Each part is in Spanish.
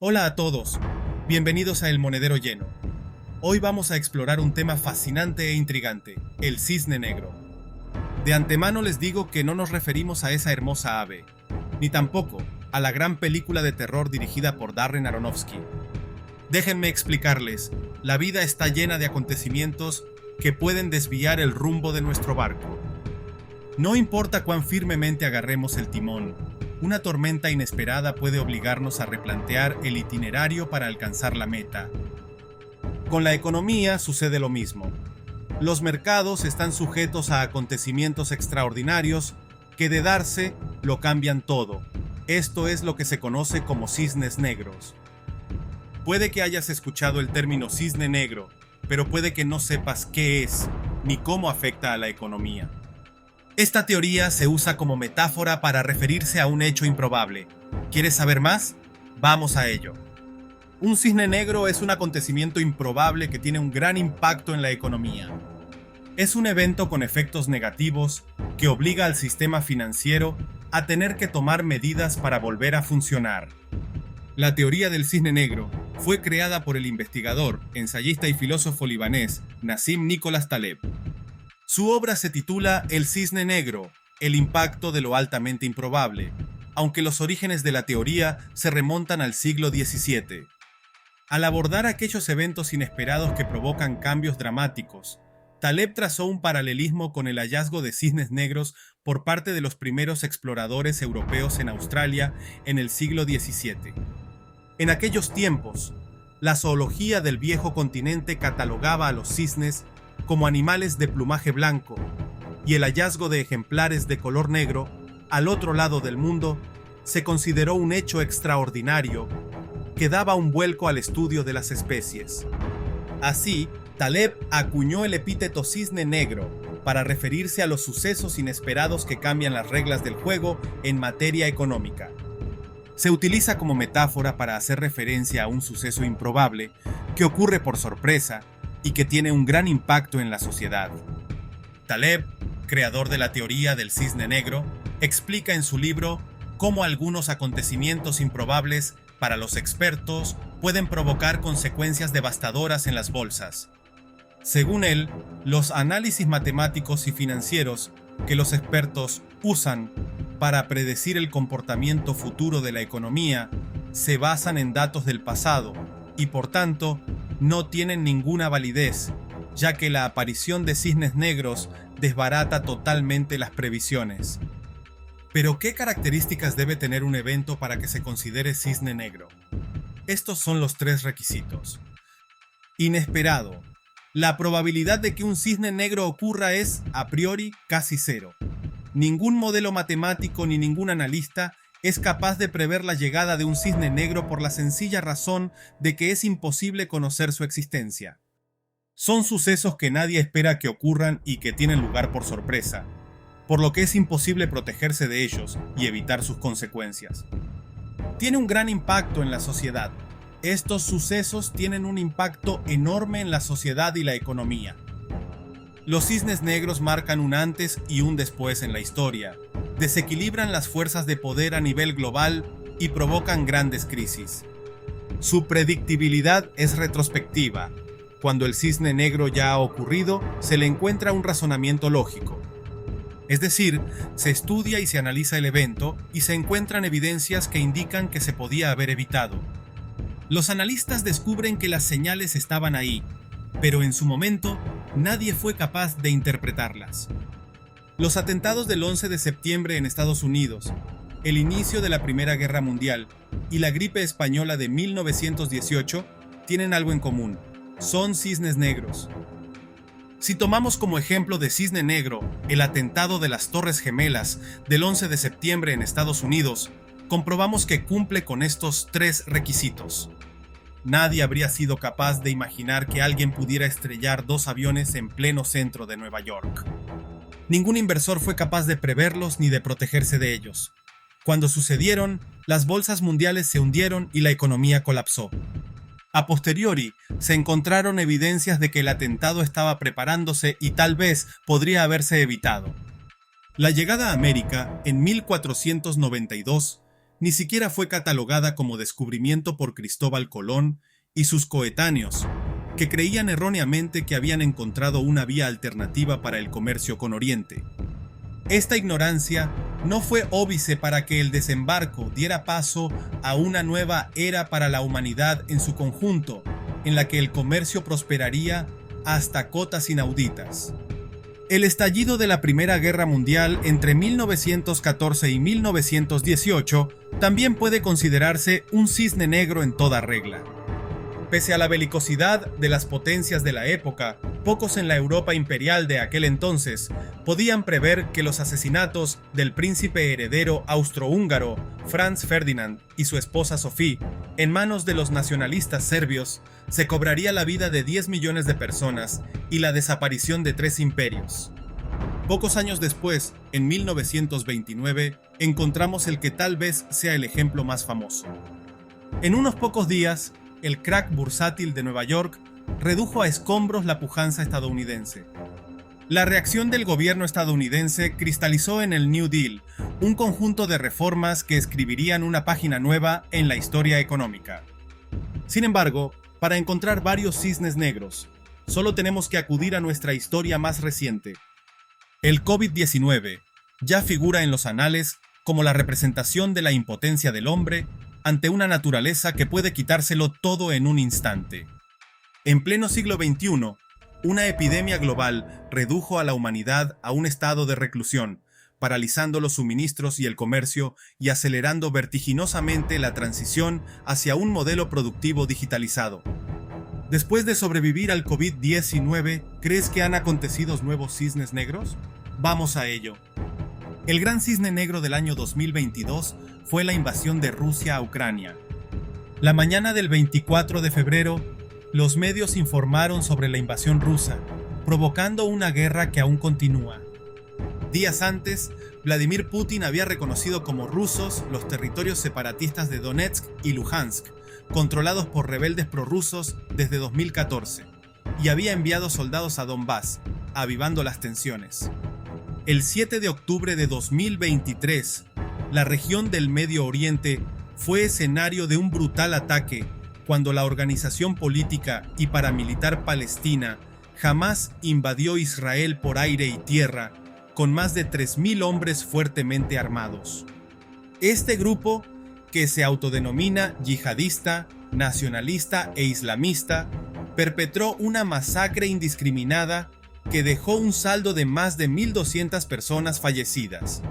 Hola a todos, bienvenidos a El Monedero Lleno. Hoy vamos a explorar un tema fascinante e intrigante, el cisne negro. De antemano les digo que no nos referimos a esa hermosa ave, ni tampoco a la gran película de terror dirigida por Darren Aronofsky. Déjenme explicarles, la vida está llena de acontecimientos que pueden desviar el rumbo de nuestro barco. No importa cuán firmemente agarremos el timón, una tormenta inesperada puede obligarnos a replantear el itinerario para alcanzar la meta. Con la economía sucede lo mismo. Los mercados están sujetos a acontecimientos extraordinarios que de darse lo cambian todo. Esto es lo que se conoce como cisnes negros. Puede que hayas escuchado el término cisne negro, pero puede que no sepas qué es ni cómo afecta a la economía. Esta teoría se usa como metáfora para referirse a un hecho improbable. ¿Quieres saber más? Vamos a ello. Un cisne negro es un acontecimiento improbable que tiene un gran impacto en la economía. Es un evento con efectos negativos que obliga al sistema financiero a tener que tomar medidas para volver a funcionar. La teoría del cisne negro fue creada por el investigador, ensayista y filósofo libanés Nassim Nicholas Taleb. Su obra se titula El cisne negro, el impacto de lo altamente improbable, aunque los orígenes de la teoría se remontan al siglo XVII. Al abordar aquellos eventos inesperados que provocan cambios dramáticos, Taleb trazó un paralelismo con el hallazgo de cisnes negros por parte de los primeros exploradores europeos en Australia en el siglo XVII. En aquellos tiempos, la zoología del viejo continente catalogaba a los cisnes como animales de plumaje blanco, y el hallazgo de ejemplares de color negro al otro lado del mundo se consideró un hecho extraordinario que daba un vuelco al estudio de las especies. Así, Taleb acuñó el epíteto cisne negro para referirse a los sucesos inesperados que cambian las reglas del juego en materia económica. Se utiliza como metáfora para hacer referencia a un suceso improbable que ocurre por sorpresa y que tiene un gran impacto en la sociedad. Taleb, creador de la teoría del cisne negro, explica en su libro cómo algunos acontecimientos improbables para los expertos pueden provocar consecuencias devastadoras en las bolsas. Según él, los análisis matemáticos y financieros que los expertos usan para predecir el comportamiento futuro de la economía se basan en datos del pasado y, por tanto, no tienen ninguna validez, ya que la aparición de cisnes negros desbarata totalmente las previsiones. Pero, ¿qué características debe tener un evento para que se considere cisne negro? Estos son los 3 requisitos. Inesperado. La probabilidad de que un cisne negro ocurra es, a priori, casi cero. Ningún modelo matemático ni ningún analista es capaz de prever la llegada de un cisne negro por la sencilla razón de que es imposible conocer su existencia. Son sucesos que nadie espera que ocurran y que tienen lugar por sorpresa, por lo que es imposible protegerse de ellos y evitar sus consecuencias. Tiene un gran impacto en la sociedad. Estos sucesos tienen un impacto enorme en la sociedad y la economía. Los cisnes negros marcan un antes y un después en la historia, desequilibran las fuerzas de poder a nivel global y provocan grandes crisis. Su predictibilidad es retrospectiva. Cuando el cisne negro ya ha ocurrido, se le encuentra un razonamiento lógico. Es decir, se estudia y se analiza el evento y se encuentran evidencias que indican que se podía haber evitado. Los analistas descubren que las señales estaban ahí, pero en su momento nadie fue capaz de interpretarlas. Los atentados del 11 de septiembre en Estados Unidos, el inicio de la Primera Guerra Mundial y la gripe española de 1918 tienen algo en común: son cisnes negros. Si tomamos como ejemplo de cisne negro el atentado de las Torres Gemelas del 11 de septiembre en Estados Unidos, comprobamos que cumple con estos 3 requisitos. Nadie habría sido capaz de imaginar que alguien pudiera estrellar 2 aviones en pleno centro de Nueva York. Ningún inversor fue capaz de preverlos ni de protegerse de ellos. Cuando sucedieron, las bolsas mundiales se hundieron y la economía colapsó. A posteriori, se encontraron evidencias de que el atentado estaba preparándose y tal vez podría haberse evitado. La llegada a América, en 1492, ni siquiera fue catalogada como descubrimiento por Cristóbal Colón y sus coetáneos, que creían erróneamente que habían encontrado una vía alternativa para el comercio con Oriente. Esta ignorancia no fue óbice para que el desembarco diera paso a una nueva era para la humanidad en su conjunto, en la que el comercio prosperaría hasta cotas inauditas. El estallido de la Primera Guerra Mundial entre 1914 y 1918 también puede considerarse un cisne negro en toda regla. Pese a la belicosidad de las potencias de la época, pocos en la Europa imperial de aquel entonces podían prever que los asesinatos del príncipe heredero austrohúngaro Franz Ferdinand y su esposa Sophie, en manos de los nacionalistas serbios, se cobraría la vida de 10 millones de personas y la desaparición de 3 imperios. Pocos años después, en 1929, encontramos el que tal vez sea el ejemplo más famoso. En unos pocos días, el crack bursátil de Nueva York redujo a escombros la pujanza estadounidense. La reacción del gobierno estadounidense cristalizó en el New Deal, un conjunto de reformas que escribirían una página nueva en la historia económica. Sin embargo, para encontrar varios cisnes negros, solo tenemos que acudir a nuestra historia más reciente. El COVID-19 ya figura en los anales como la representación de la impotencia del hombre ante una naturaleza que puede quitárselo todo en un instante. En pleno siglo XXI, una epidemia global redujo a la humanidad a un estado de reclusión, paralizando los suministros y el comercio y acelerando vertiginosamente la transición hacia un modelo productivo digitalizado. Después de sobrevivir al COVID-19, ¿crees que han acontecido nuevos cisnes negros? Vamos a ello. El gran cisne negro del año 2022 fue la invasión de Rusia a Ucrania. La mañana del 24 de febrero, los medios informaron sobre la invasión rusa, provocando una guerra que aún continúa. Días antes, Vladimir Putin había reconocido como rusos los territorios separatistas de Donetsk y Luhansk, controlados por rebeldes prorrusos desde 2014, y había enviado soldados a Donbass, avivando las tensiones. El 7 de octubre de 2023, la región del Medio Oriente fue escenario de un brutal ataque cuando la organización política y paramilitar palestina Hamás invadió Israel por aire y tierra con más de 3.000 hombres fuertemente armados. Este grupo, que se autodenomina yihadista, nacionalista e islamista, perpetró una masacre indiscriminada que dejó un saldo de más de 1.200 personas fallecidas.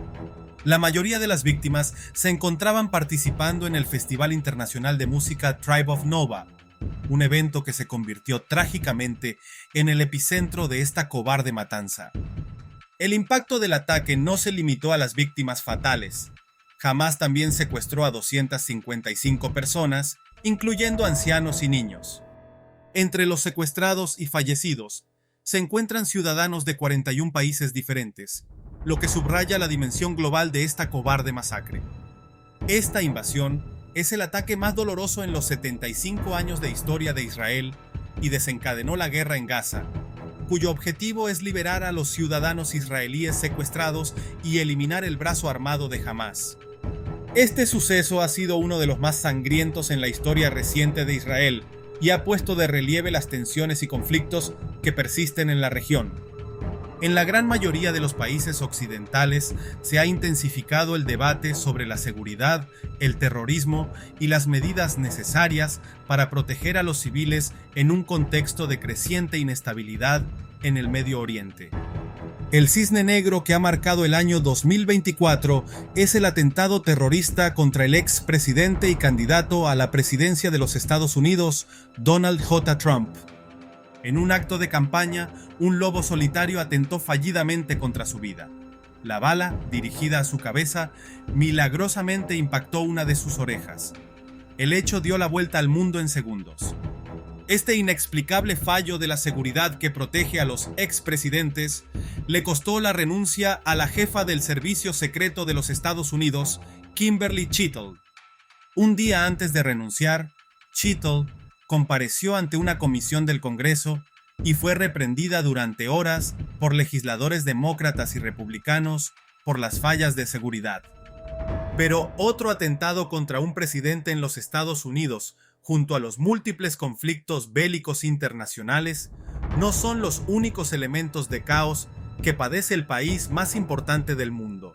La mayoría de las víctimas se encontraban participando en el Festival Internacional de Música Tribe of Nova, un evento que se convirtió trágicamente en el epicentro de esta cobarde matanza. El impacto del ataque no se limitó a las víctimas fatales. Hamás también secuestró a 255 personas, incluyendo ancianos y niños. Entre los secuestrados y fallecidos, se encuentran ciudadanos de 41 países diferentes, lo que subraya la dimensión global de esta cobarde masacre. Esta invasión es el ataque más doloroso en los 75 años de historia de Israel y desencadenó la guerra en Gaza, cuyo objetivo es liberar a los ciudadanos israelíes secuestrados y eliminar el brazo armado de Hamás. Este suceso ha sido uno de los más sangrientos en la historia reciente de Israel y ha puesto de relieve las tensiones y conflictos que persisten en la región. En la gran mayoría de los países occidentales se ha intensificado el debate sobre la seguridad, el terrorismo y las medidas necesarias para proteger a los civiles en un contexto de creciente inestabilidad en el Medio Oriente. El cisne negro que ha marcado el año 2024 es el atentado terrorista contra el expresidente y candidato a la presidencia de los Estados Unidos, Donald J. Trump. En un acto de campaña, un lobo solitario atentó fallidamente contra su vida. La bala, dirigida a su cabeza, milagrosamente impactó una de sus orejas. El hecho dio la vuelta al mundo en segundos. Este inexplicable fallo de la seguridad que protege a los expresidentes le costó la renuncia a la jefa del Servicio Secreto de los Estados Unidos, Kimberly Chittle. Un día antes de renunciar, Chittle compareció ante una comisión del Congreso y fue reprendida durante horas por legisladores demócratas y republicanos por las fallas de seguridad. Pero otro atentado contra un presidente en los Estados Unidos, junto a los múltiples conflictos bélicos internacionales, no son los únicos elementos de caos que padece el país más importante del mundo.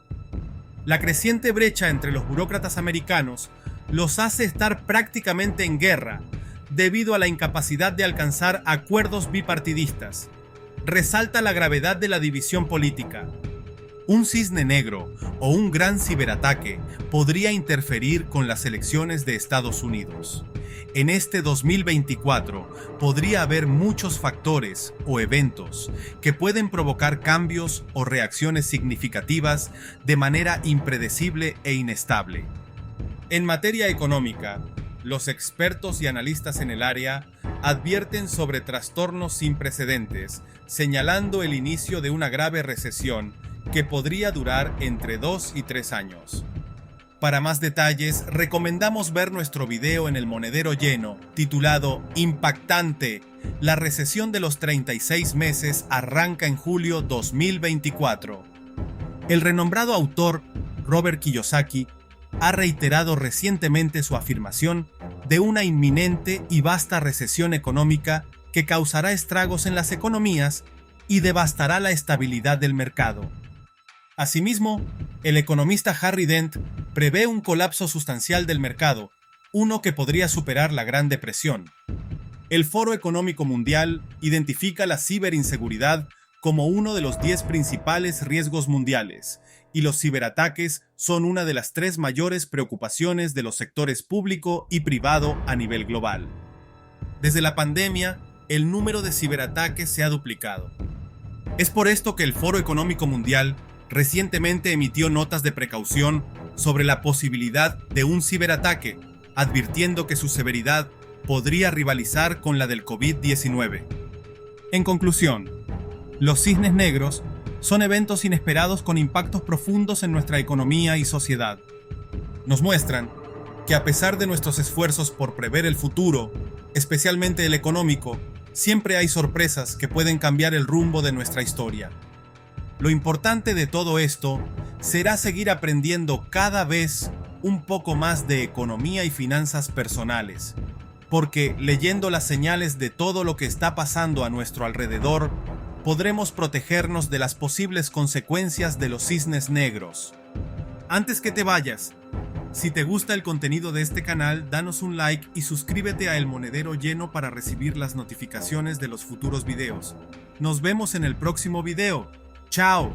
La creciente brecha entre los burócratas americanos los hace estar prácticamente en guerra debido a la incapacidad de alcanzar acuerdos bipartidistas. Resalta la gravedad de la división política. Un cisne negro o un gran ciberataque podría interferir con las elecciones de Estados Unidos. En este 2024 podría haber muchos factores o eventos que pueden provocar cambios o reacciones significativas de manera impredecible e inestable. En materia económica, los expertos y analistas en el área advierten sobre trastornos sin precedentes, señalando el inicio de una grave recesión que podría durar entre 2 y 3 años. Para más detalles, recomendamos ver nuestro video en El Monedero Lleno, titulado Impactante. La recesión de los 36 meses arranca en julio 2024. El renombrado autor Robert Kiyosaki ha reiterado recientemente su afirmación de una inminente y vasta recesión económica que causará estragos en las economías y devastará la estabilidad del mercado. Asimismo, el economista Harry Dent prevé un colapso sustancial del mercado, uno que podría superar la Gran Depresión. El Foro Económico Mundial identifica la ciberinseguridad como uno de los 10 principales riesgos mundiales, y los ciberataques son una de las 3 mayores preocupaciones de los sectores público y privado a nivel global. Desde la pandemia, el número de ciberataques se ha duplicado. Es por esto que el Foro Económico Mundial recientemente emitió notas de precaución sobre la posibilidad de un ciberataque, advirtiendo que su severidad podría rivalizar con la del COVID-19. En conclusión, los cisnes negros son eventos inesperados con impactos profundos en nuestra economía y sociedad. Nos muestran que a pesar de nuestros esfuerzos por prever el futuro, especialmente el económico, siempre hay sorpresas que pueden cambiar el rumbo de nuestra historia. Lo importante de todo esto será seguir aprendiendo cada vez un poco más de economía y finanzas personales, porque leyendo las señales de todo lo que está pasando a nuestro alrededor, podremos protegernos de las posibles consecuencias de los cisnes negros. Antes que te vayas, si te gusta el contenido de este canal, danos un like y suscríbete a El Monedero Lleno para recibir las notificaciones de los futuros videos. Nos vemos en el próximo video. ¡Chao!